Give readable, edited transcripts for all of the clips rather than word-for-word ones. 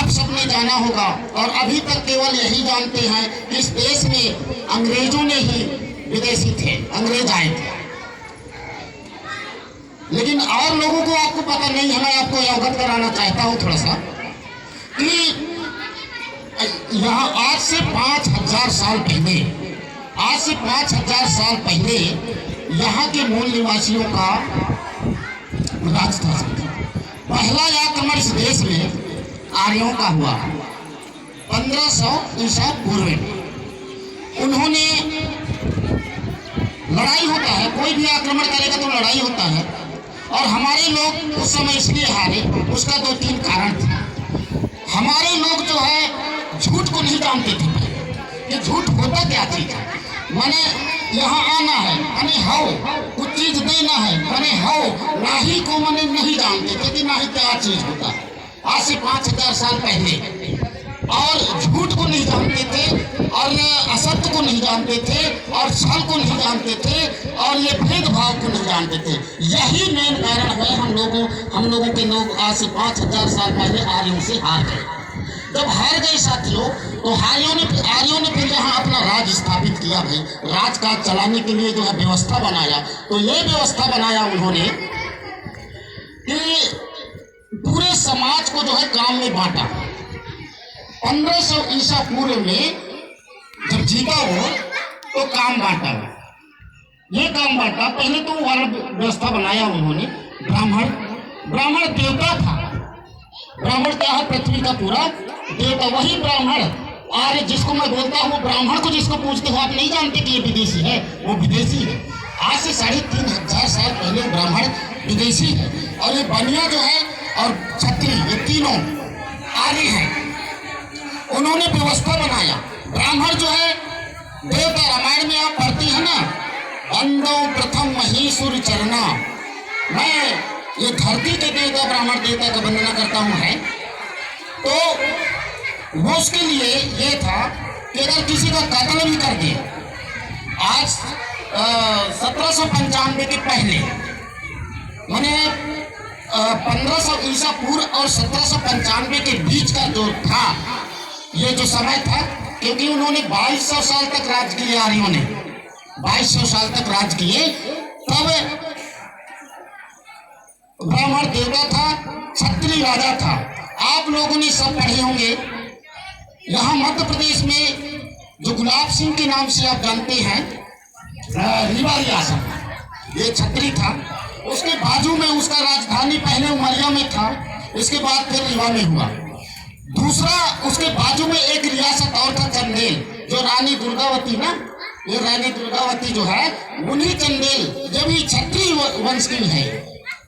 आप सबने जाना होगा और अभी तक केवल यही जानते हैं कि इस देश में अंग्रेजों ने ही विदेशी थे, अंग्रेज आए थे, लेकिन और लोगों को आपको पता नहीं है। मैं आपको अवगत कराना चाहता हूं थोड़ा सा कि यहाँ आज से 5000 साल पहले, आज से 5000 साल पहले यहाँ के मूल निवासियों का राज था। पहला आक्रमण इस देश में आर्यों का हुआ 1500 ईसा पूर्व में। उन्होंने, लड़ाई होता है, कोई भी आक्रमण करेगा तो लड़ाई होता है, और हमारे लोग उस समय इसलिए हारे, उसका 2-3 कारण थे। हमारे लोग जो है झूठ को नहीं जानते थे कि झूठ होता क्या चीज है। माने यहाँ आना है, माने हाओ, कुछ चीज देना है, माने हाओ, नाही को माने नहीं जानते थे कि नाही क्या चीज होता है, आज से 5000 साल पहले। और झूठ को नहीं जानते थे, और असत्य को नहीं जानते थे, और छल को नहीं जानते थे, और ये भेदभाव को नहीं जानते थे। यही मेन कारण है हम लोगों के लोग आज से 5000 साल पहले आर्यों से हार गए। जब हार गए साथियों, तो आर्यों ने फिर यहाँ अपना राज स्थापित किया। भाई राजकाज चलाने के लिए जो है व्यवस्था बनाया, तो ये व्यवस्था बनाया उन्होंने कि पूरे समाज को जो है काम में बांटा। 1500 ईसा पूर्व में जब जीता हो तो काम बांटा, ये काम बांटा। पहले तो वर्ण व्यवस्था बनाया उन्होंने। ब्राह्मण देवता था। ब्राह्मण क्या है? पृथ्वी का पूरा देवता, वही ब्राह्मण। आर्य जिसको मैं बोलता हूँ, ब्राह्मण को जिसको पूछते हो आप नहीं जानते कि ये विदेशी है, वो विदेशी है। आज से 3500 साल पहले ब्राह्मण विदेशी है, और ये बनिया जो है और क्षत्रिय, ये तीनों आर्य हैं। उन्होंने व्यवस्था बनाया। ब्राह्मण जो है देवता, रामायण में आप पढ़ती है ना, बंदो प्रथम महीसुर चरना, मैं ये धरती के देवता ब्राह्मण देवता का वंदना करता हूँ है। तो वो उसके लिए ये था कि अगर किसी का कत्ल भी कर दे, आज 1795 के पहले, माने 1500 ईसा पूर्व और 1795 के बीच का जो था, ये जो समय था, क्योंकि उन्होंने 2200 साल तक राज किए, आर्यों ने 2200 साल तक राज किए। तब ब्राह्मण देवता था, क्षत्रिय राजा था। आप लोगों ने सब पढ़े होंगे। यहाँ मध्य प्रदेश में जो गुलाब सिंह के नाम से आप जानते हैं, रीवा रियासत, ये क्षत्रिय था। उसके बाजू में उसका राजधानी पहले उमरिया में था, इसके बाद फिर रीवा में हुआ। दूसरा उसके बाजू में एक रियासत और था, चंदेल, जो रानी दुर्गावती ना, ये रानी दुर्गावती जो है, उन्हीं चंदेल, जब भी क्षत्रिय वंश की है,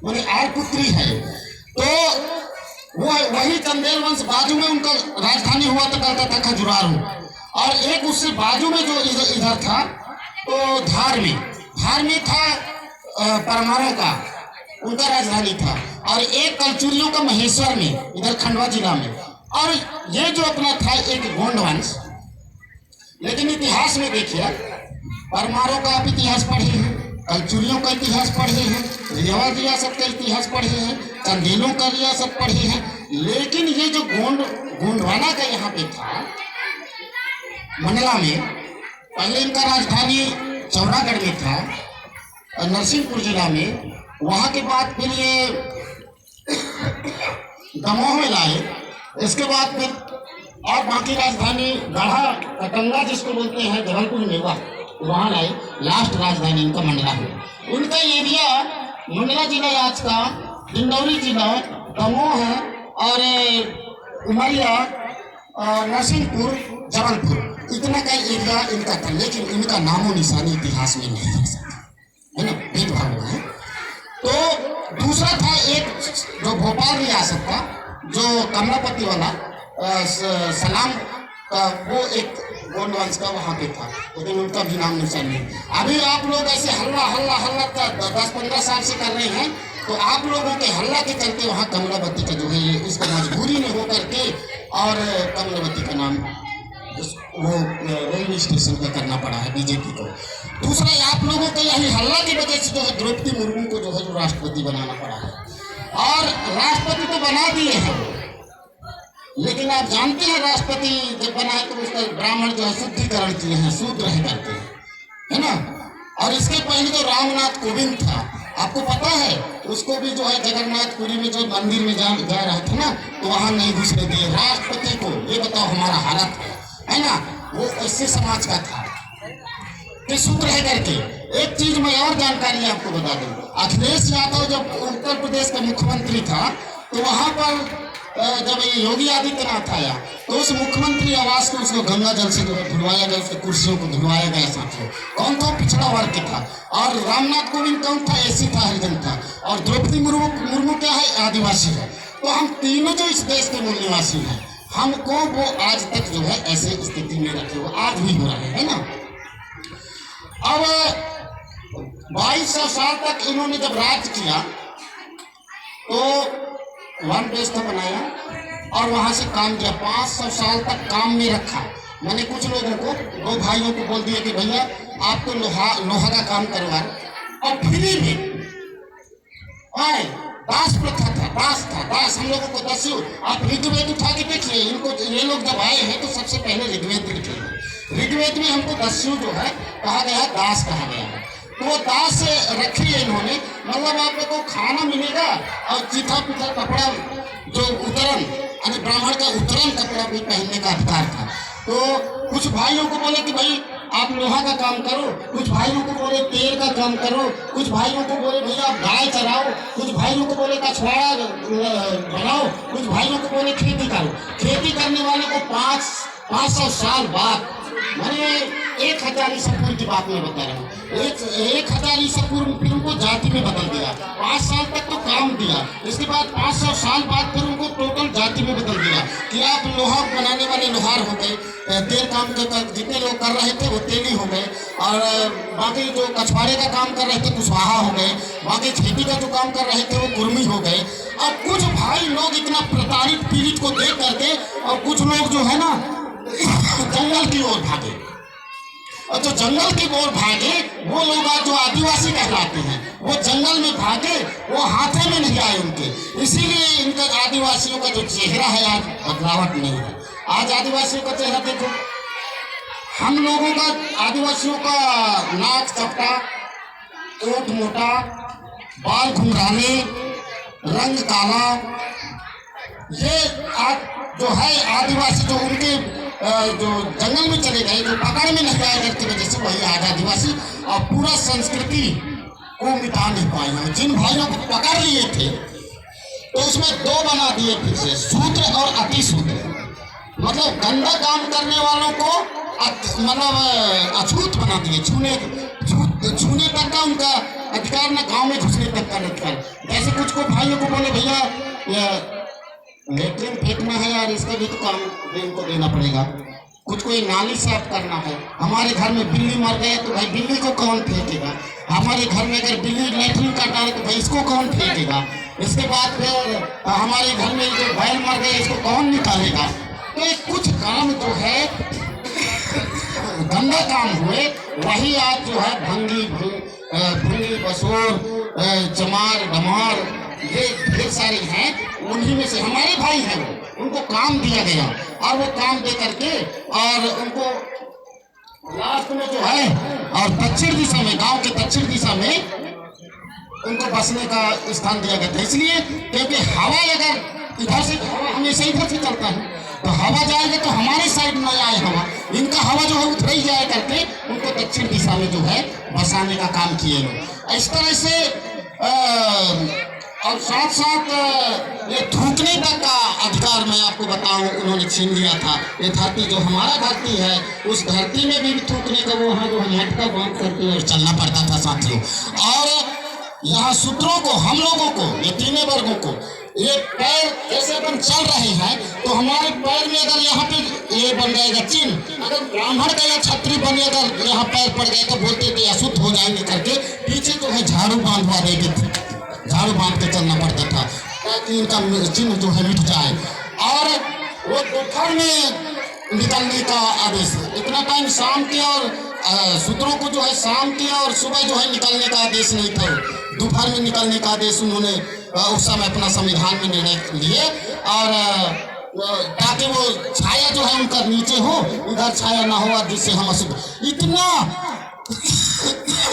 उन्हें आर्यपुत्री है, तो वो वही चंदेल वंश बाजू में उनका राजधानी हुआ तो कहता था खजुराहो। और एक उससे बाजू में जो इधर था, तो धार में था परमारों का, उनका राजधानी था। और एक कलचुरियों का महेश्वर में, इधर खंडवा जिला में। और ये जो अपना था एक गोंड वंश। लेकिन इतिहास में देखिए, परमारों का आप इतिहास पढ़े हैं, कलचुरियों का इतिहास पढ़े हैं, रीवा रियासत का इतिहास पढ़े हैं, चंदेलों का रियासत पढ़े हैं। लेकिन ये जो गोंडवाना का यहाँ पे था, मंडला में, पहले इनका राजधानी चौरागढ़ में था, नरसिंहपुर जिला में। वहाँ के बाद फिर ये दमोह में लाए। इसके बाद फिर और बाकी राजधानी गढ़ा कटंगा जिसको बोलते हैं, जबलपुर में वहाँ लाए। लास्ट राजधानी इनका मंडला है। उनका एरिया मंडला जिला आज का, डिंडौरी जिला, दमोह है, और उमरिया, नरसिंहपुर, जबलपुर, इतना का एरिया इनका था। लेकिन इनका नामो निशानी इतिहास में नहीं है ना, भेदभाव हुआ है। तो दूसरा था एक जो भोपाल रियासत था, जो कमलापति वाला सलाम का, वो एक गोंड वंश का वहाँ पे था, लेकिन उनका भी नाम निशान नहीं। अभी आप लोग ऐसे हल्ला 10-15 साल से कर रहे हैं, तो आप लोगों के हल्ला के चलते वहाँ कमलावती का जो है, इसको मजबूरी में हो करके, और कमलावती का नाम वो रेलवे स्टेशन का करना पड़ा है बीजेपी को। दूसरा, आप लोगों के यही हल्ला की वजह से जो है द्रौपदी मुर्मू को जो है जो राष्ट्रपति बनाना पड़ा है, और राष्ट्रपति तो बना दिए हैं, लेकिन आप जानते हैं राष्ट्रपति जब बनाए तो उसका ब्राह्मण जो है शुद्धिकरण किए हैं, शूद्र रह करते हैं, है ना। और इसके पहले जो रामनाथ कोविंद था, आपको पता है, उसको भी जो है जगन्नाथपुरी में जो मंदिर में जा रहा था ना, तो वहां नहीं घुसने दिए राष्ट्रपति को। ये बताओ हमारा हालत है ना। वो ऐसे समाज का था कि शूद्र रह करके। एक चीज मैं और जानकारी आपको बता दूं, अखिलेश यादव जब उत्तर प्रदेश का मुख्यमंत्री था तो वहां पर जब ये योगी आदित्यनाथ आया तो उस मुख्यमंत्री आवास को उसको गंगा जल से जो है धुलवाया गया, उसकी कुर्सियों को धुलवाया गया साथियों। कौन था? पिछड़ा वर्ग के था। और रामनाथ कोविंद कौन था? एसी था, हरिजन था। और द्रौपदी मुर्मू क्या है? आदिवासी है। तो हम तीनों जो इस देश के मूल निवासी हैं, हमको वो आज तक जो है ऐसे स्थिति में रखे हुए आज भी हो रहे हैं ना। अब 2200 साल तक इन्होंने जब राज किया तो वन बेस्ट बनाया और वहां से काम किया। 500 साल तक काम में रखा। मैंने कुछ लोगों को, 2 भाइयों को बोल दिया कि भैया आपको लोहा का काम करवा, और फ्री में आए। दास प्रथा था, दास हम लोगों को दस्यु। आप ऋग्वेद उठा के देखिए, इनको ये लोग जब आए हैं तो सबसे पहले ऋग्वेद लिखे। ऋग्वेद में हमको दस्यु जो है कहा गया, दास कहा गया है। तो वो दास रखी है इन्होंने, मतलब आप लोग को खाना मिलेगा और चीथा पिथा कपड़ा जो उतरन, यानी ब्राह्मण का उतरन कपड़ा भी पहनने का अधिकार था। तो कुछ भाइयों को बोले कि भाई आप लोहा का काम करो, कुछ भाइयों को बोले तेल का काम करो, कुछ भाइयों को बोले भैया आप गाय चराओ, कुछ भाइयों को बोले कछवाड़ा बनाओ, कुछ भाइयों को बोले खेती करो। खेती करने वाले को 500 साल बाद, मैंने 1000 ईसा पूर्व की बात मैं बता रहा हूँ, 1000 ईसा पूर्व फिर उनको जाति में बदल दिया। 5 साल तक तो काम दिया, इसके बाद 500 साल बाद फिर उनको टोटल जाति में बदल दिया कि आप लोहा बनाने वाले लोहार हो गए, तेल काम के जितने लोग कर रहे थे वो तेली हो गए, और बाकी जो कछवाड़े का काम कर रहे थे कुशवाहा हो गए, बाकी खेती का जो काम कर रहे थे वो कुर्मी हो गए। और कुछ भाई लोग इतना प्रताड़ित पीड़ित को देख करके, और कुछ लोग जो है ना जंगल की ओर भागे, और जो जंगल की ओर भागे वो लोग आज जो आदिवासी कहलाते हैं वो जंगल में भागे, वो हाथे में नहीं आए उनके। इसीलिए इनका आदिवासियों का जो चेहरा है आज बदलावट नहीं है। आज आदिवासियों का चेहरा देखो, हम लोगों का आदिवासियों का नाक चपटा, ओठ मोटा, बाल घुंघराले, रंग काला। ये जो है आदिवासी जो उनके जो जंगल में चले गए, जो पकड़ में नहीं आए की वजह से वही आज आदिवासी, और पूरा संस्कृति को मिटा नहीं पाए हैं। जिन भाइयों को पकड़ लिए थे तो उसमें 2 बना दिए फिर से, शूद्र और अति शूद्र। मतलब गंदा काम करने वालों को मतलब अछूत बना दिए, छूने तक का उनका अधिकार, न गांव में घुसने तक का अधिकार। जैसे कुछ को भाइयों को बोले भैया लेटरिन फेंकना है यार, इसका भी तो काम इनको देना पड़ेगा। कुछ कोई नाली साफ करना है, हमारे घर में बिल्ली मर गए तो भाई बिल्ली को कौन फेंकेगा। हमारे घर में अगर बिल्ली लेटरिन कर डाले तो भाई इसको कौन फेंकेगा। इसके बाद फिर हमारे घर में जो बैल मर गए इसको कौन निकालेगा। तो कुछ काम जो है गंदा काम हुए, वही आज जो है भंगी बसोर, चमार डमार, ये ढेर सारे हैं, उन्हीं में से हमारे भाई हैं। वो उनको काम दिया गया और वो काम दे करके और उनको लास्ट में जो है, और दक्षिण दिशा में, गांव के दक्षिण दिशा में उनको बसने का स्थान दिया गया था। इसलिए क्योंकि हवा अगर इधर से, हवा हमेशा इधर से चलता है, तो हवा जाएगा तो हमारे साइड में आए हवा, इनका हवा जो है उधर ही जाए करके उनको दक्षिण दिशा में जो है बसाने का काम किए लोग। इस तरह से और साथ साथ ये थूकने तक का अधिकार मैं आपको बताऊं उन्होंने छीन लिया था। ये धरती जो हमारा धरती है, उस धरती में भी थूकने का वो है जो मटका बांध करके और चलना पड़ता था साथियों। और यहाँ सूत्रों को, हम लोगों को, ये तीनों वर्गों को, ये पैर जैसे अपन चल रहे हैं तो हमारे पैर में अगर यहाँ पे ये बन जाएगा चिन्ह, अगर ब्राह्मण का या क्षत्रिय बने अगर यहाँ पैर पड़ गए तो बोलते थे अशुद्ध हो जाएंगे करके, पीछे जो है झाड़ू बांधवा देते थे, झाड़ू बांध के चलना पड़ता था ताकि इनका चिन्ह जो है मिट जाए। और वो दोपहर में निकलने का आदेश, इतना टाइम शाम के, और सूत्रों को जो है शाम के और सुबह जो है निकलने का आदेश नहीं था, दोपहर में निकलने का आदेश उन्होंने उस समय अपना संविधान में निर्णय लिए। और ताकि ताकि वो छाया जो है उनका नीचे हो, इधर छाया ना हो, जिससे हम इतना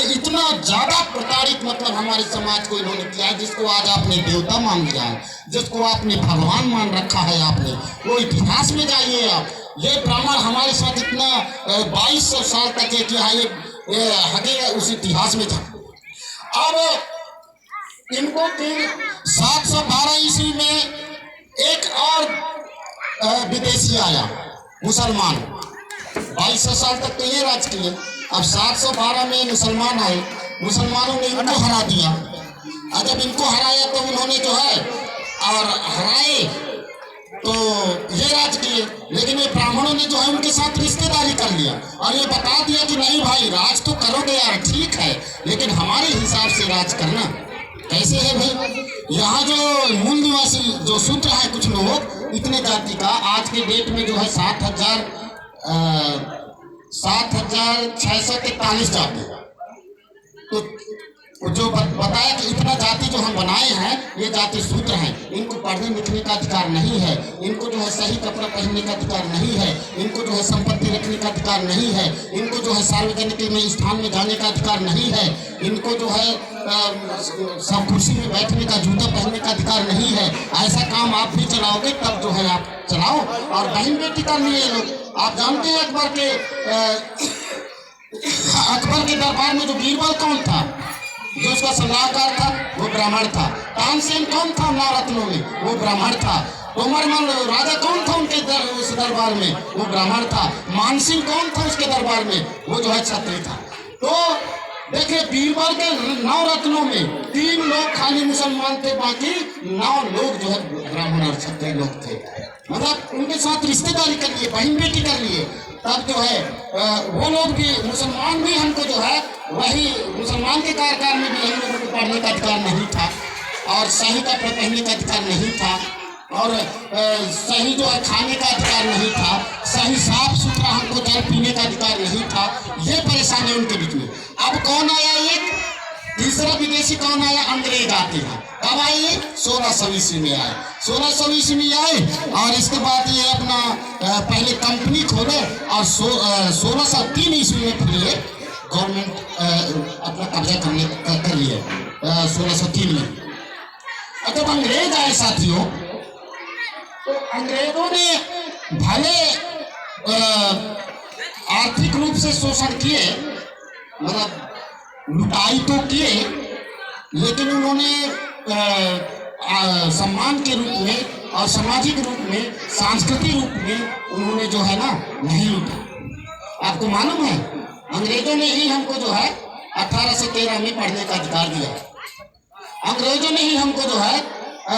इतना ज्यादा प्रताड़ित मतलब हमारे समाज को इन्होंने किया है, जिसको आज आपने देवता मान लिया है, जिसको आपने भगवान मान रखा है आपने। वो इतिहास में जाइए आप, ये ब्राह्मण हमारे साथ इतना 2200 साल तक ये किया है, ये हगे उस इतिहास में था। अब इनको 712 ईस्वी में एक और विदेशी आया, मुसलमान। 2200 साल तक तो ये राज किए, अब 712 में मुसलमान आए, मुसलमानों ने इनको हरा दिया। और जब इनको हराया तो उन्होंने जो है और हराए तो ये राज किए, लेकिन ये ब्राह्मणों ने जो है उनके साथ रिश्तेदारी कर लिया और ये बता दिया कि नहीं भाई, राज तो करोगे यार, ठीक है, लेकिन हमारे हिसाब से राज करना। कैसे है भाई? यहाँ जो मूल निवासी जो शूद्र है कुछ लोग, इतने जाति का आज के डेट में जो है 7,643 जाति। तो जो बताया कि इतना जाति जो हम बनाए हैं ये जाति शूद्र हैं, इनको पढ़ने लिखने का अधिकार नहीं है, इनको जो है सही कपड़ा पहनने का अधिकार नहीं है, इनको जो है संपत्ति रखने का अधिकार नहीं है, इनको जो है सार्वजनिक में स्थान में जाने का अधिकार नहीं है, इनको जो है सब कुर्सी में बैठने का, जूता पहनने का अधिकार नहीं है। ऐसा काम आप भी चलाओगे तब जो है आप चलाओ। और बहन बेटी का लिए लोग, आप जानते हैं अकबर के दरबार में जो बीरबल कौन था, जो उसका सलाहकार था, वो ब्राह्मण था। तानसेन कौन था नवरत्नों में, वो ब्राह्मण था। तोमरमल राजा कौन था उनके उस दरबार में, वो ब्राह्मण था। मानसिंह कौन था उसके दरबार में, वो जो है क्षत्रिय था। तो देखिए बीरबल के 9 रत्नों में 3 लोग खाली मुसलमान थे, बाकी 9 लोग जो है ब्राह्मण और क्षत्रिय लोग थे। मतलब उनके साथ रिश्तेदारी कर लिए, बहन बेटी कर लिए, तब जो है वो लोग भी, मुसलमान भी हमको जो है वही मुसलमान के कार्यकाल में भी हम लोगों को पढ़ने का अधिकार नहीं था और सही कपड़े पहनने का अधिकार नहीं था और सही जो है खाने का अधिकार नहीं था, सही साफ सुथरा हमको जल पीने का अधिकार नहीं था। ये परेशानी उनके बीच में। अब कौन आया, एक तीसरा विदेशी कौन आया, अंग्रेज आते हैं। कब आए? 1600 ईस्वी में आए, 1600 ईस्वी में आए और इसके बाद ये अपना पहले कंपनी खोले और 1603 ईस्वी में फिर ये गवर्नमेंट अपना कब्जा करने कर लिए 1603 में। जब अंग्रेज आए साथियों, तो अंग्रेजों ने भले आर्थिक रूप से शोषण किए, मतलब लुटाई तो किए, लेकिन उन्होंने सम्मान के रूप में और सामाजिक रूप में, सांस्कृतिक रूप में उन्होंने जो है ना नहीं लूटा। आपको मालूम है अंग्रेजों ने ही हमको जो है 1813 में पढ़ने का अधिकार दिया। अंग्रेजों ने ही हमको जो है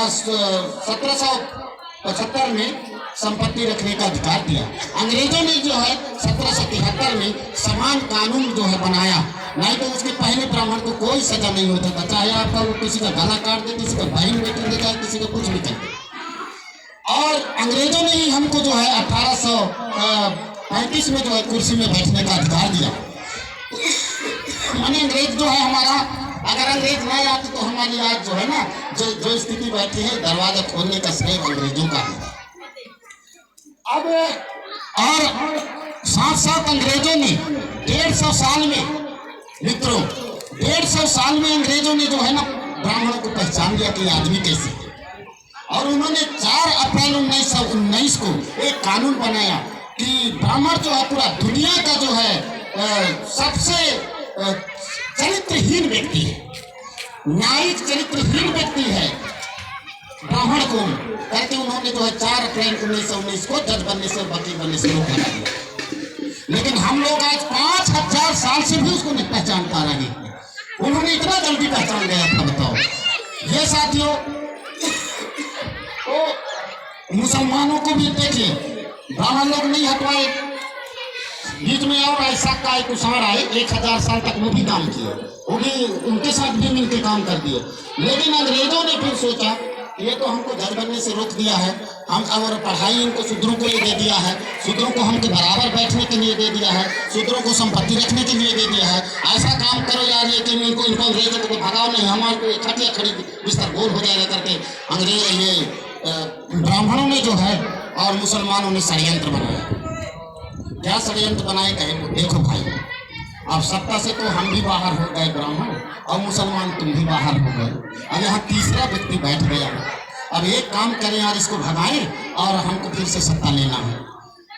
1775 में संपत्ति रखने का अधिकार दिया। अंग्रेजों ने जो है 1773 में समान कानून जो है बनाया, नहीं तो उसके पहले ब्राह्मण को कोई सजा नहीं होता था, चाहे आपका वो किसी का गला काट दे, किसी का बहन बेटी ले जाए, किसी का कुछ भी कर दे। और अंग्रेजों ने ही हमको जो है 1835 में जो है कुर्सी में बैठने का अधिकार दिया। माने अंग्रेज जो है हमारा, अगर अंग्रेज नहीं आते तो हमारी आज जो है ना जो स्थिति बैठी है, दरवाजा खोलने का श्रेय अंग्रेजों का है। अब और साथ साथ अंग्रेजों ने 150 साल में, मित्रों 150 साल में अंग्रेजों ने जो है ना ब्राह्मणों को पहचान लिया कि आदमी कैसे है। और उन्होंने 4 अप्रैल 1919 को एक कानून बनाया कि ब्राह्मण जो है पूरा दुनिया का जो है सबसे चरित्रहीन व्यक्ति है, न्यायिक चरित्रहीन व्यक्ति है ब्राह्मण को, करके उन्होंने जो है 4 अप्रैल 1919 को जज बनने से, वकील बनने से रोक लगा दिया। लेकिन हम लोग आज 5000 साल से भी उसको नहीं पहचान पा रहे हैं। उन्होंने इतना जल्दी पहचान गया था, बताओ। ये साथियों, तो मुसलमानों को भी देखिए, ब्राह्मण लोग नहीं हटवाए। बीच में और ऐसा का एक कुशाण आए, 1000 साल तक वो भी काम किए, वो भी उनके साथ भी मिलकर काम कर दिए। लेकिन अंग्रेजों ने फिर सोचा ये तो हमको जज बनने से रोक दिया है, हम और पढ़ाई इनको शूद्रों को ये दे दिया है, शूद्रों को हमके बराबर बैठने के लिए दे दिया है, शूद्रों को संपत्ति रखने के लिए दे दिया है। ऐसा काम करो यार, लेकिन इनको अंग्रेजों को भगाओ नहीं, हमारे को खटिया खड़ी बिस्तर गोल हो जाएगा करके अंग्रेज ये ब्राह्मणों ने जो है और मुसलमानों ने षड्यंत्र बनाया। क्या षड्यंत्र बनाए गए देखो भाई, अब सत्ता से तो हम भी बाहर हो गए ब्राह्मण, और मुसलमान तुम भी बाहर हो गए। अब यहाँ तीसरा व्यक्ति बैठ गया। अब एक काम करें यार, इसको भगाएं और हमको फिर से सत्ता लेना है।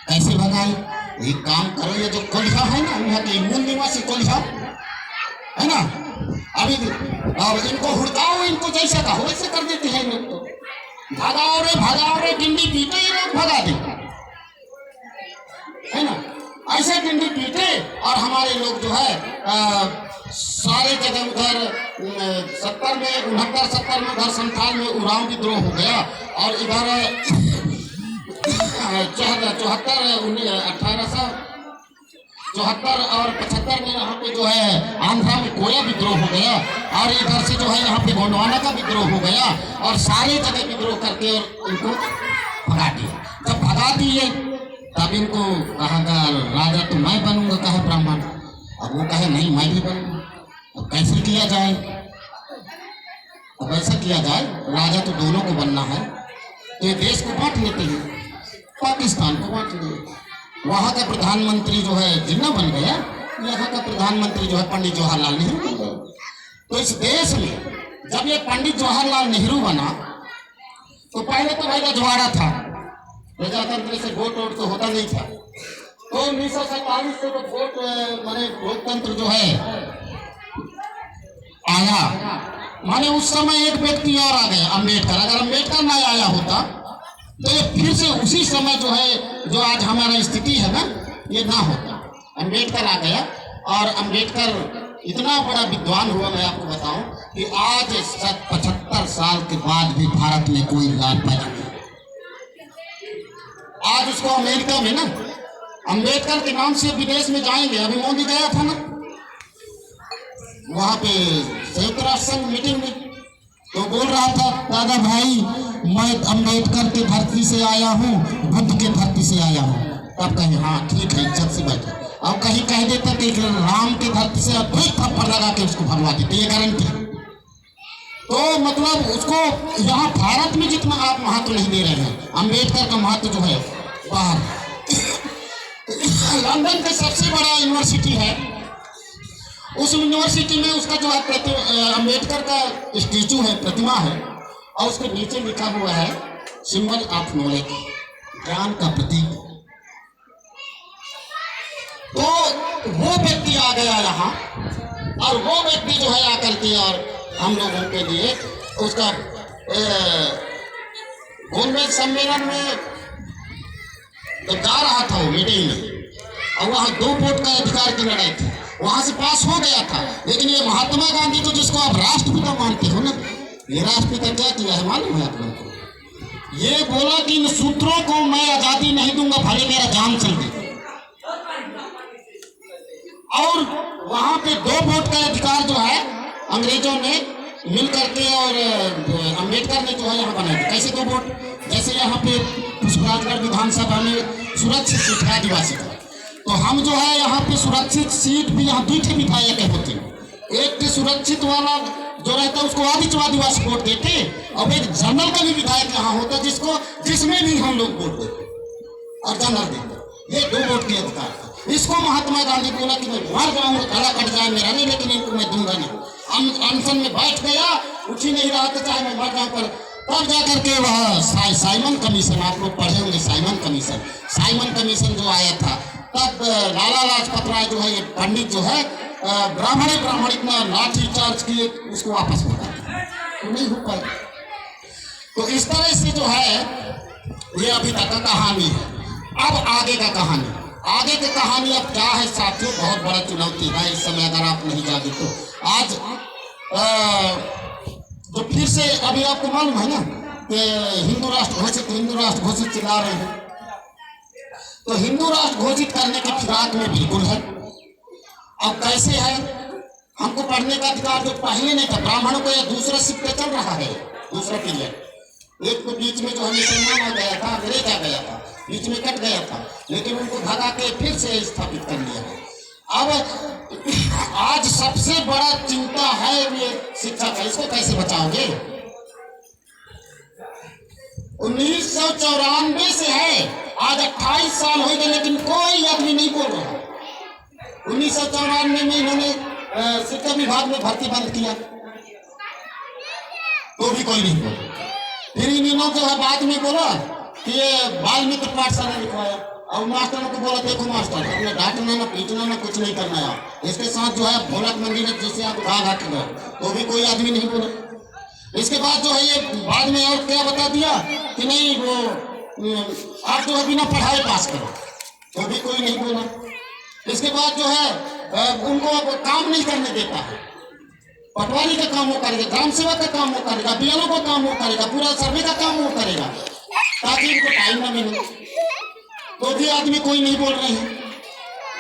कैसे भगाएं? एक काम करो, ये जो कोल्हा है ना, यहाँ के मूल निवासी कोल्हा है ना, अभी अब इनको हुड़काओ, इनको जैसा कहो वैसे कर देते हैं लोग। तो भगाओ रे डिंडी पीटे ये लोग भगा दे, है ना। ऐसे डिंडी पीटे और हमारे लोग जो है सारे जगह उधर 70 में 69 70 में उधर संथाल में उराव विद्रोह हो गया, और इधर 1874 और 75 में यहाँ पे जो है आंध्रा में कोया विद्रोह हो गया, और इधर से जो है यहाँ पे गोंडवाना का विद्रोह हो गया, और सारे जगह विद्रोह करके और इनको भगा दिया। जब भगा दिए तब इनको कहा राजा तो मैं बनूंगा, कहे ब्राह्मण। अब वो कहे नहीं मैं भी बनूंगा। अब कैसे किया जाए? अब ऐसा किया जाए, राजा तो दोनों को बनना है, तो ये देश को बांट लेते हैं, पाकिस्तान को बांट लिए। वहाँ का प्रधानमंत्री जो है जिन्ना बन गया, यहाँ का प्रधानमंत्री जो है पंडित जवाहरलाल नेहरू बन गए। तो इस देश में जब ये पंडित जवाहरलाल नेहरू बना, तो पहले तो भाई रजवाड़ा था, प्रजातंत्र से वोट तो होता नहीं था। तो 1947 से तो वोट माने लोकतंत्र जो है आया, माने उस समय एक व्यक्ति और आ गया, अम्बेडकर। अगर अम्बेडकर ना आया होता तो ये फिर से उसी समय जो है, जो आज हमारा स्थिति है ना, ये ना होता। अम्बेडकर आ गया, और अम्बेडकर इतना बड़ा विद्वान हुआ, मैं आपको बताऊं कि आज 75 साल के बाद भी भारत में कोई राज पैदा नहीं। आज उसको अमेरिका में ना अम्बेडकर के नाम से विदेश में जाएंगे। अभी मोदी गया था ना वहां पे संयुक्त राष्ट्र संघ मीटिंग में, तो बोल रहा था दादा भाई मैं अम्बेडकर के धरती से आया हूँ, बुद्ध के धरती से आया हूँ। तब कहे हाँ ठीक है, इज्जत से बैठे। अब कहीं कह देता कि राम के धरती से कोई थप्पड़ लगा के उसको भगवा देते, ये गारंटी। तो मतलब उसको यहाँ भारत में जितना आप महत्व नहीं दे रहे हैं, अम्बेडकर का महत्व जो है बाहर। लंदन का सबसे बड़ा यूनिवर्सिटी है, उस यूनिवर्सिटी में उसका जो है अम्बेडकर का स्टैचू है, प्रतिमा है, और उसके नीचे लिखा हुआ है सिंबल ऑफ नॉलेज, ज्ञान का प्रतीक। तो वो व्यक्ति आ गया यहाँ, और वो व्यक्ति जो है आकर के और हम लोगों के लिए उसका गोलमेज सम्मेलन में तो जा रहा था वो मीटिंग में, और वहाँ 2 वोट का अधिकार की लड़ाई थी, वहां से पास हो गया था। लेकिन ये महात्मा गांधी को, जिसको आप राष्ट्रपिता मानते हो ना, ये राष्ट्रपिता क्या किया है मालूम है आप लोगों को? ये बोला कि इन सूत्रों को मैं आजादी नहीं दूंगा, भले मेरा जान चल दे। और वहां पे 2 वोट का अधिकार जो है अंग्रेजों ने मिल करके और अम्बेडकर ने जो है यहाँ बनाया। कैसे 2 वोट? जैसे यहाँ पे पुष्पराजगढ़ विधानसभा में सुरक्षित सीट है आदिवासी का, तो हम जो है यहाँ पे सुरक्षित सीट भी यहाँ 2 विधायक होते हैं। एक के सुरक्षित वाला जो रहता है उसको आदिवासी वोट देते, और एक जनरल का भी विधायक यहाँ होता है जिसमें भी हम लोग वोट देते और जनरल देते। ये 2 वोट के अधिकार था। इसको महात्मा गांधी बोला कि मैं मर जाऊंगा, गला कट जाए मेरा नहीं, लेकिन इनको मैं दूंगा नहीं। अनशन में बैठ गया, उठ ही नहीं रहा था, चाहे मैं मर जाऊं। पर तब जाकर के वह साइमन कमीशन, आप लोग पढ़े होंगे साइमन कमीशन जो आया था, तब लाला लाजपत राय जो है, ये पंडित जो है ब्राह्मण इतना लाठी चार्ज किए, उसको वापस बुला तो नहीं हो पाए। तो इस तरह से जो है ये अभी तक का कहानी है। अब आगे का कहानी, आगे की कहानी अब क्या है साथियों, बहुत बड़ा चुनौती है इस समय। अगर आप नहीं जागे तो आज जो फिर से अभी आपको मालूम है ना कि हिंदू राष्ट्र घोषित चिल्ला रहे हैं, तो हिंदू राष्ट्र घोषित करने की फिराक में बिल्कुल है। अब कैसे है? हमको पढ़ने का अधिकार जो पहले नहीं था, ब्राह्मणों को यह दूसरा शिफ्ट चल रहा है, दूसरा पीरियड। एक तो बीच में जो है मुसलमान आ गया था, अंग्रेज आ गया था, बीच में कट गया था, लेकिन उनको भगा के फिर से स्थापित कर लिया है। अब आज सबसे बड़ा चिंता है ये शिक्षा का, इसको कैसे बचाओगे? 1994 से है, आज 28 साल हो गए, लेकिन कोई आदमी नहीं बोल रहा। 1994 में इन्होंने शिक्षा विभाग में भर्ती बंद किया तो भी कोई नहीं बोला। फिर इन्होंने जो है बाद में बोला कि ये बाल मित्र पाठशाला लिखवाया, और मास्टरों को बोला देखो मास्टर, अपने डांटना ना पीटना ना कुछ नहीं करना है। इसके साथ जो है भोलक मंदिर है जिसे आप घा घाट गए तो भी कोई आदमी नहीं बोला। इसके बाद जो है ये बाद में और क्या बता दिया कि नहीं वो आप जो है बिना पढ़ाई पास करो तो भी कोई नहीं बोला। इसके बाद जो है उनको काम नहीं करने देता है, पटवारी का काम वो करेगा, ग्राम सेवक का काम वो करेगा, बीएलओ का काम वो करेगा, पूरा सर्वे का काम वो करेगा ताकि इनको टाइम ना मिले, तो भी आदमी कोई नहीं बोल रहे हैं।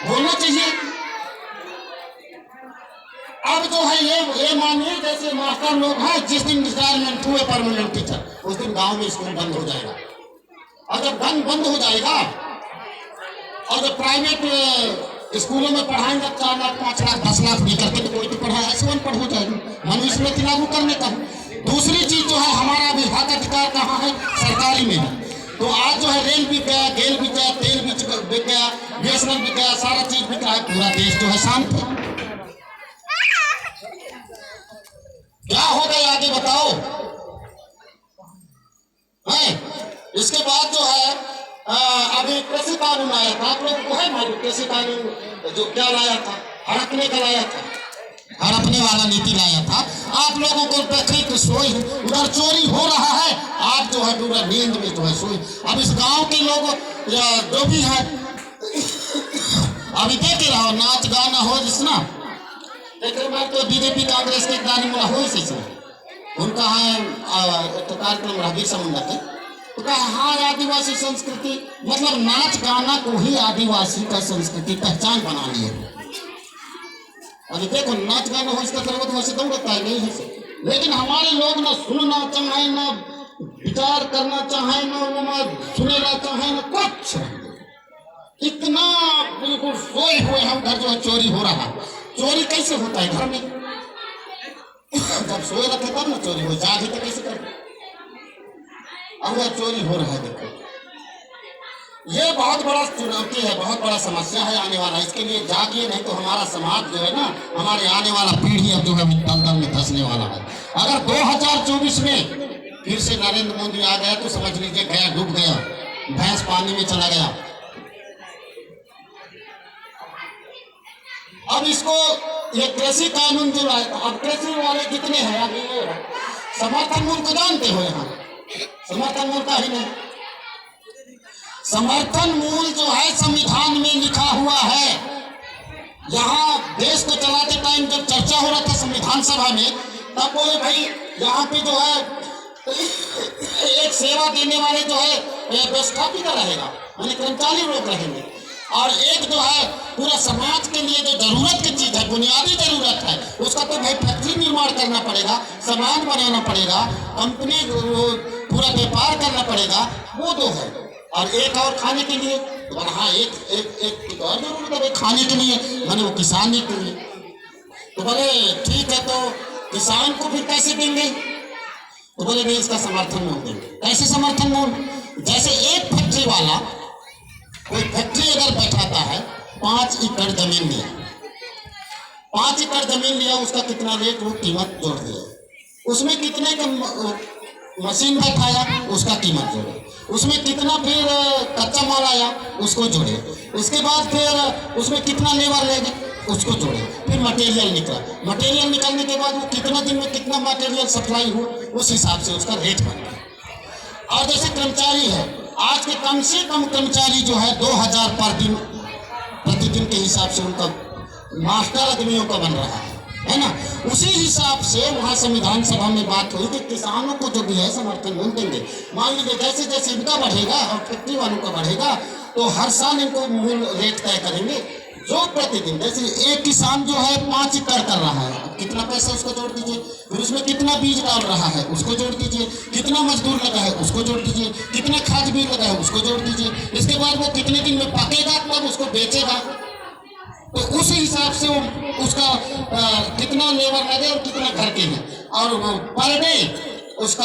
बोलना चाहिए। अब जो है ये मानिए जैसे मास्टर लोग हैं, जिस दिन रिटायरमेंट हुए परमानेंट टीचर, उस दिन गांव में स्कूल बंद हो जाएगा। और जब बंद हो जाएगा और जब प्राइवेट स्कूलों में पढ़ाएंगे 4 लाख 5 लाख 10 लाख भी करके तो कोई तो पढ़ाए ऐसे पढ़ हो जाएगी। मनुस्मृति लागू करने का। दूसरी चीज जो है हमारा विभाग अधिकार कहाँ है? सरकारी में है। तो आज जो है रेल बिक गया, गेल बिक गया, तेल बिक गया, बीएसएनएल बिक गया, सारा चीज बिक रहा है, पूरा देश जो है शांत है। क्या हो गया आगे बताओ? है इसके बाद जो है अभी कृषि कानून आया था, आप लोग को है मालूम? कृषि कानून जो क्या लाया था? हड़पने का लाया था, हड़पने वाला नीति लाया था। आप लोगों को देखिए कि सोई उधर चोरी हो रहा है, आप जो है पूरा नींद में जो है सोई। अब इस गांव के लोग जो भी है अभी देख रहो, नाच गाना हो जिसना एक बार तो बीजेपी कांग्रेस के गाने में हो उनका है तो कार्यक्रम रहा समुद्र के तो कहा हाँ आदिवासी संस्कृति, मतलब नाच गाना को ही आदिवासी का संस्कृति पहचान बना लिए। अभी देखो नाच गाना हो इसका जरूरत वैसे दौड़ता है नहीं है, लेकिन हमारे लोग ना सुनना चाहे ना विचार करना चाहे ना सुनेना चाहे ना कुछ, इतना बिल्कुल सोए हुए हम घर जो है चोरी हो रहा। चोरी कैसे होता है घर में? जब सोए रखे तब ना चोरी हो, जागे तो कैसे कर? अब वह चोरी हो रहा है। देखो ये बहुत बड़ा चुनौती है, बहुत बड़ा समस्या है आने वाला। इसके लिए जागिए, नहीं तो हमारा समाज जो है ना, हमारे आने वाला पीढ़ी अब जो है दलदल में धंसने वाला है। अगर 2024 में फिर से नरेंद्र मोदी आ गया तो समझ लीजिए गया, डूब गया, भैंस पानी में चला गया। अब इसको ये कृषि कानून जो है, अब कृषि वाले कितने हैं? अब ये समर्थन मूल्य को जानते हो? यहाँ समर्थन मूल्य का ही नहीं, समर्थन मूल्य जो है संविधान में लिखा हुआ है। यहाँ देश को चलाते टाइम जब चर्चा हो रहा था संविधान सभा में, तब बोले भाई यहाँ पे जो है एक सेवा देने वाले जो है व्यवस्थापित रहेगा, यानी कर्मचारी लोग रहेंगे, और एक जो है पूरा समाज के लिए जो जरूरत की चीज है, बुनियादी जरूरत है, उसका तो भाई फैक्ट्री निर्माण करना पड़ेगा, सामान बनाना पड़ेगा, कंपनी पूरा व्यापार करना पड़ेगा, वो दो है। और एक और खाने के लिए, तो हाँ एक और जरूरत है खाने के लिए, मैंने वो किसानी के लिए। तो बोले ठीक है, तो किसान को फिर कैसे देंगे? तो बोले नहीं, इसका समर्थन मूल्य देंगे। कैसे समर्थन मूल्य? जैसे एक फैक्ट्री वाला कोई फैक्ट्री अगर बैठाता है, 5 एकड़ जमीन लिया, 5 एकड़ जमीन लिया, उसका कितना रेट वो कीमत जोड़ दिया, उसमें कितने का मशीन बैठाया, उसका कीमत जोड़े, उसमें कितना फिर कच्चा माल आया, उसको जोड़े, उसके बाद फिर उसमें कितना लेबर लेगा, उसको जोड़े, फिर मटेरियल निकला, मटेरियल निकलने के बाद वो कितना दिन में कितना मटेरियल सप्लाई हो, उस हिसाब से उसका रेट बनता। और जैसे कर्मचारी है, आज के कम से कम कर्मचारी जो है 2000 पर दिन प्रतिदिन के हिसाब से उनका मास्टर आदमियों का बन रहा है ना। उसी हिसाब से वहाँ संविधान सभा में बात हुई कि किसानों को जो भी है समर्थन मूल्य देंगे। मान लीजिए जैसे जैसे इनका बढ़ेगा और फैक्ट्री वालों का बढ़ेगा, तो हर साल इनको मूल्य रेट तय करेंगे जो प्रतिदिन। जैसे एक किसान जो है 5 एकड़ कर रहा है, कितना पैसा उसको जोड़ दीजिए, फिर उसमें कितना बीज डाल रहा है उसको जोड़ दीजिए, कितना मजदूर लगा है उसको जोड़ दीजिए, कितना खाद बीज लगा है उसको जोड़ दीजिए, इसके बाद वो कितने दिन में पकेगा तब उसको बेचेगा, तो उस हिसाब से उसका कितना लेबर लगे और कितना घर के हैं। और पर डे उसका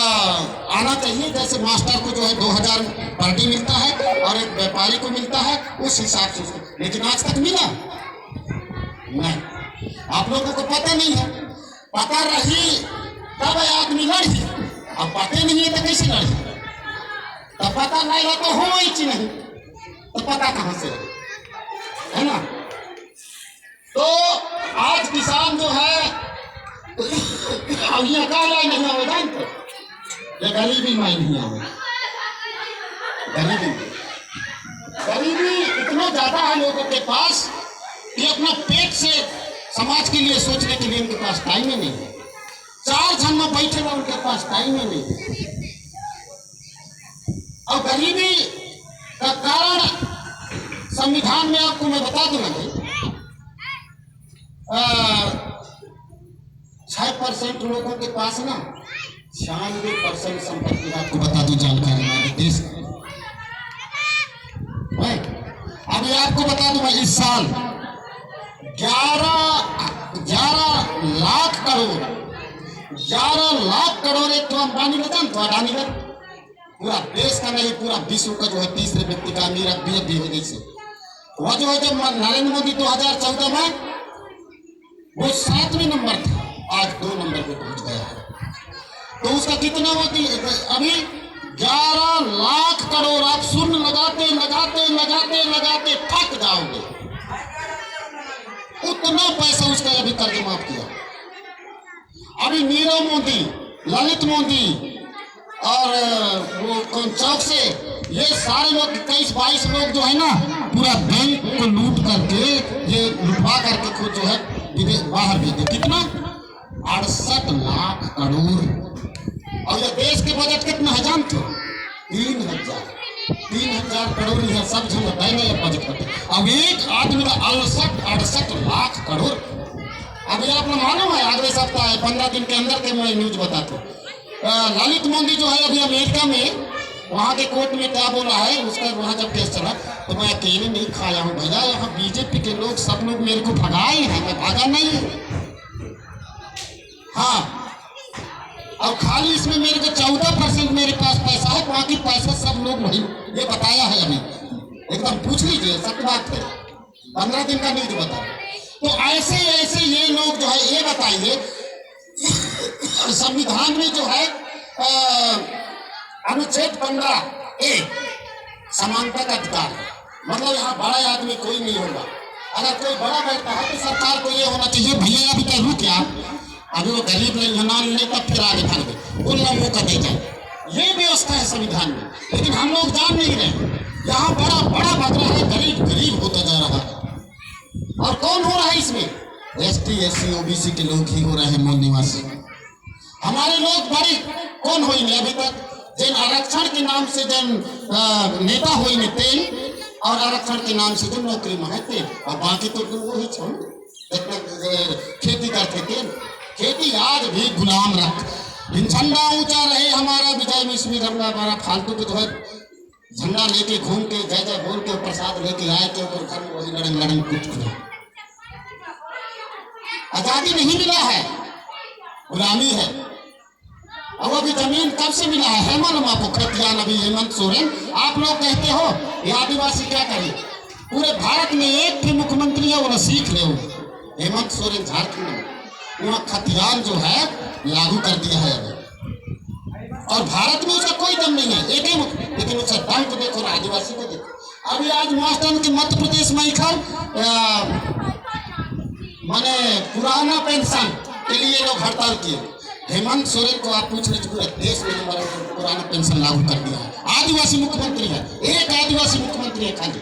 आना चाहिए। जैसे मास्टर को जो है 2000 पर डे मिलता है और एक व्यापारी को मिलता है, उस हिसाब से उसको, लेकिन आज तक मिला नहीं। आप लोगों को पता नहीं है, पता रही तब आदमी लड़ी, अब पता नहीं है तो कैसे लड़ी? तब पता नहीं है तो हो ही नहीं, तो पता कहां से है ना। तो आज किसान जो है अब ये का नहीं आवेगा, ये गरीबी में नहीं आवेगा। गरीबी इतना ज्यादा है लोगों के पास कि अपना पेट से समाज के लिए सोचने के लिए उनके पास टाइम ही नहीं है। 4 जन में बैठे हुए उनके पास टाइम ही नहीं है। और गरीबी का कारण संविधान में आपको मैं बता दूंगा कि 6% लोगों के पास ना 96% संपत्ति, आपको बता दूं जानकारी हमारे देश में। अभी आपको बता दूं मैं इस साल 11 लाख करोड़ एक तो अंबानी का जानते हो, अडानी का, पूरा देश का नहीं पूरा विश्व का जो है तीसरे व्यक्ति का अमीर अभी हो जैसे वह जो है जब नरेंद्र मोदी 2014 में वो 7वें नंबर था, आज 2 नंबर पे पहुंच गया है। तो उसका कितना होती अभी 11 लाख करोड़। आप शून्य लगाते लगाते लगाते लगाते थक जाओगे, उतना पैसा उसका अभी कर्ज माफ किया। अभी नीरव मोदी, ललित मोदी और वो कौन चौक से ये सारे लोग 23-22 लोग जो है ना पूरा बैंक को लूट करके, ये लुटवा करके खुद जो है बाहर भेजे। कितना? 68 लाख करोड़। और ये देश के बजट कितना है जानते हो? 3,000 करोड़ है, सब जन बताएंगे बजट करते। अब एक आदमी का 68 लाख करोड़। अभी आपको मालूम है अगले सप्ताह 15 दिन के अंदर के मैं न्यूज बताता हूँ। ललित मोदी जो है अभी अमेरिका में वहाँ के कोर्ट में क्या बोला है उसका, वहाँ जब केस चला तो मैं अकेले नहीं खाया हूँ भैया, यहाँ बीजेपी के लोग सब लोग मेरे को भगाए हैं, मैं भागा नहीं हूँ। हाँ, और खाली इसमें मेरे को 14% मेरे पास पैसा है, बाकी पैसा सब लोग वही, ये बताया है अभी, एकदम पूछ लीजिए, सब बात है, 15 दिन का न्यूज बता। तो ऐसे ऐसे ये लोग जो है, ये बताइए संविधान में जो है अनुच्छेद 15A समानता का अधिकार है, मतलब यहाँ बड़ा आदमी कोई नहीं होगा। अगर कोई बड़ा बैठता है तो सरकार को ये होना चाहिए भैया अभी कह क्या, अभी वो गरीब नहीं ले तब फिर आगे भाग दे, बोलना मौका दे जाए, ये व्यवस्था है संविधान में। लेकिन हम लोग जान नहीं रहे, यहाँ बड़ा बड़ा भाग रहा है, गरीब गरीब होता जा रहा है। और कौन हो रहा है इसमें? ST SC OBC के लोग ही हो रहे हैं, मूल निवासी। हमारे लोग बड़े कौन हो अभी तक जिन आरक्षण के नाम से जिन नेता हो तेल, और आरक्षण के नाम से जो नौकरी महत्व, और बाकी तो वो ही छोड़ खेती करते थे। खेती आज भी गुलाम रख, झंडा ऊंचा रहे हमारा, विजय मिश्मी हमारा फालतू के जो है झंडा लेके घूम के जय जय बोल के प्रसाद लेके आए के ऊपर घर में वही लड़न लड़न कुछ आजादी नहीं मिला है, गुलामी है। अब अभी जमीन कब से मिला है? हेमंत आपको खतियान, अभी हेमंत सोरेन, आप लोग कहते हो ये आदिवासी क्या करे? पूरे भारत में एक भी मुख्यमंत्री है वो सीख ले, हेमंत सोरेन झारखंड में, वहाँ खतियान जो है लागू कर दिया है अभी, और भारत में उसका कोई दम नहीं है, एक ही मुख्य, लेकिन उसका दम को देखो, आदिवासी को देखो। अभी आज महाराष्ट्र के मध्य प्रदेश में माने पुराना पेंशन के लिए लोग हड़ताल किए। हेमंत सोरेन को आप पूछ लीजिए, पूरे देश में पुराना पेंशन लागू कर दिया है, आदिवासी मुख्यमंत्री है, एक आदिवासी मुख्यमंत्री है खाली,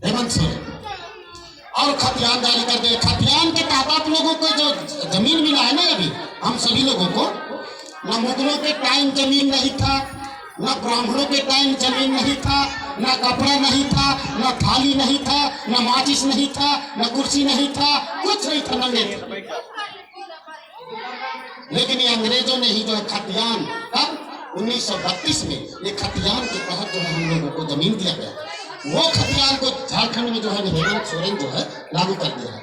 हेमंत सोरेन। और खतियान जारी कर दिए। खतियान के तहत आप लोगों को जो जमीन मिला है ना अभी, हम सभी लोगों को, न मुगलों के टाइम जमीन नहीं था, न ब्राह्मणों के टाइम जमीन नहीं था, न कपड़ा नहीं था, न थाली नहीं था, न माचिस नहीं था, न कुर्सी नहीं था, कुछ नहीं था, नंगे थे। लेकिन ये अंग्रेजों ने ही जो है खतियान, कब 1932 में ये खतियान के तहत जो है हम लोगों को जमीन दिया गया, वो खतियान को झारखंड में जो है हेमंत सोरेन जो है लागू कर दिया है।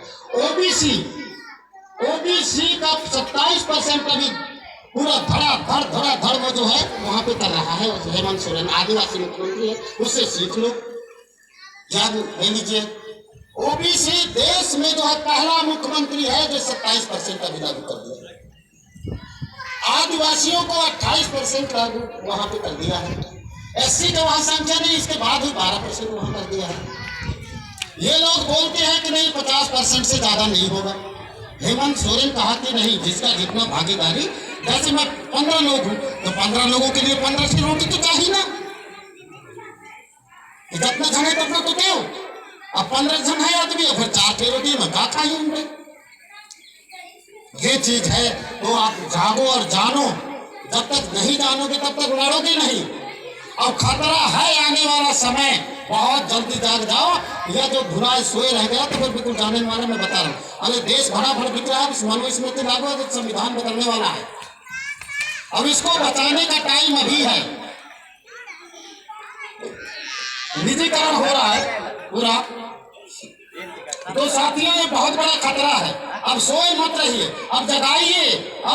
ओबीसी का 27% अभी पूरा धड़ा धड़ वो जो है वहां पे कर रहा है। हेमंत सोरेन आदिवासी मुख्यमंत्री है, उससे सीख लो, याद ले लीजिए। ओबीसी देश में जो है पहला मुख्यमंत्री है जो 27% का भी लागू कर दिया। आदिवासियों को 28% लागू वहां पे कर दिया है। एससी का वहां संख्या नहीं, इसके बाद भी 12% वहां कर दिया है। ये लोग बोलते हैं कि नहीं 50% से ज्यादा नहीं होगा। हेमंत सोरेन कहा कि नहीं, जिसका जितना भागीदारी, जैसे मैं 15 लोग हूं तो 15 लोगों के लिए 15 की रोटी तो चाहिए ना, जितना जन है ततना तो दो। अब 15 जन है आदमी, फिर 4 की रोटी में क्या खाइए। ये चीज है, तो आप जागो और जानो। जब तक नहीं जानोगे तब तक लड़ोगे नहीं। अब खतरा है, आने वाला समय बहुत जल्दी जाग जाओ। यह जो भुराए सोए रह गया तो फिर बिल्कुल जाने वाला मैं बता रहा हूँ। अरे देश भरा भर बिक रहा है, मनुस्मृति लागू है, संविधान बदलने वाला है। अब इसको बचाने का टाइम अभी है। निजीकरण हो रहा है पूरा, तो साथियों ये बहुत बड़ा खतरा है। अब सोए मत रहिए, अब जगाइए।